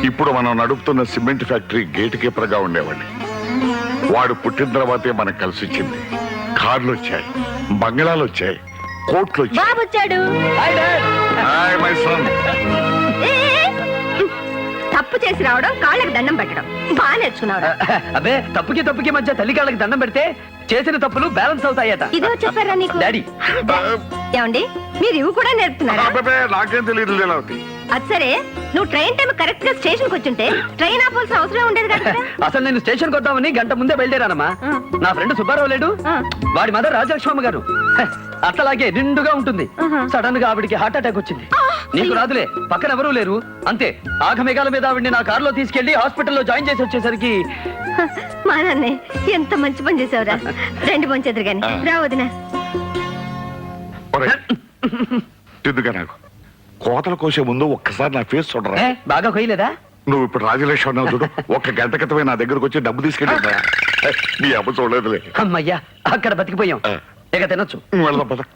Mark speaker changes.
Speaker 1: ఇప్పుడు మనం నడుపుతున్న సిమెంట్ ఫ్యాక్టరీ గేట్ కీపర్గా ఉండేవాడిని. వాడు పుట్టిన తర్వాతే మనకు కలిసి వచ్చింది. కార్లు వచ్చాయి, బంగ్లాలు వచ్చాయి, కోట్లు వచ్చాయి.
Speaker 2: బాబు వచ్చాడు.
Speaker 1: Hi my son.
Speaker 2: తప్పు చేసి రావడం, కాళ్ళకి దండం పెట్టడం బాగా నేర్చుకున్నావు.
Speaker 3: అదే తప్పుకి మధ్య తల్లి కాళ్ళకి దండం పెడితే చేసిన తప్పులు బ్యాలెన్స్ అవుతాయట.
Speaker 2: ఇదో చెప్పారా నీకు?
Speaker 3: డాడీ
Speaker 2: ఏమండి, మీరు ఇవి కూడా నేర్పుతున్నారా?
Speaker 1: అబ్బబ్బే, నాకేం తెలియదు లీలావతి.
Speaker 2: అది సరే, నువ్వు ట్రైన్ టైం కరెక్ట్ గా స్టేషన్ కి వచ్చుంటే ట్రైన్ ఆపాల్సిన అవసరం ఉండేది కదా.
Speaker 3: అసలు నేను స్టేషన్ కొద్దామని గంట ముందే బయలుదేరానమ్మా. నా ఫ్రెండ్ సుబ్బారావు లేడు, వాడి మదర్ రాజలక్ష్మమ్మ గారు అట్లాగే నిండుగా ఉంటుంది. సడన్ గా ఆవిడికి హార్ట్ అటాక్ వచ్చింది. నీకు రాదులే, పక్కన ఎవరూ లేరు. అంతే ఆఘమేఘాల మీద ఆవిడ్ని నా కారులో తీసుకెళ్లి హాస్పిటల్లో జాయిన్ చేసి వచ్చేసరికి
Speaker 2: మా నాన్నే ఎంత మంచి పని చేసావురా. రెండు పంచేద్దరు గాని రా వదినా.
Speaker 1: ఎందుగా నాకు కోతలు కోసే ముందు ఒక్కసారి నా ఫేస్ చూడరా.
Speaker 3: బాగా కొయ్యలేదా?
Speaker 1: నువ్వు ఇప్పుడు రాజలక్ష్మి అన్నావు చూడు, ఒక్క గంట క్రితమే నా దగ్గరకు వచ్చి డబ్బు తీసుకెళ్ళి నీ అబ్బ చూడలేదులే.
Speaker 3: అమ్మయ్యా, అక్కడ బతికిపోయాం. ఇక తినొచ్చు.
Speaker 1: వెళ్దాం పద.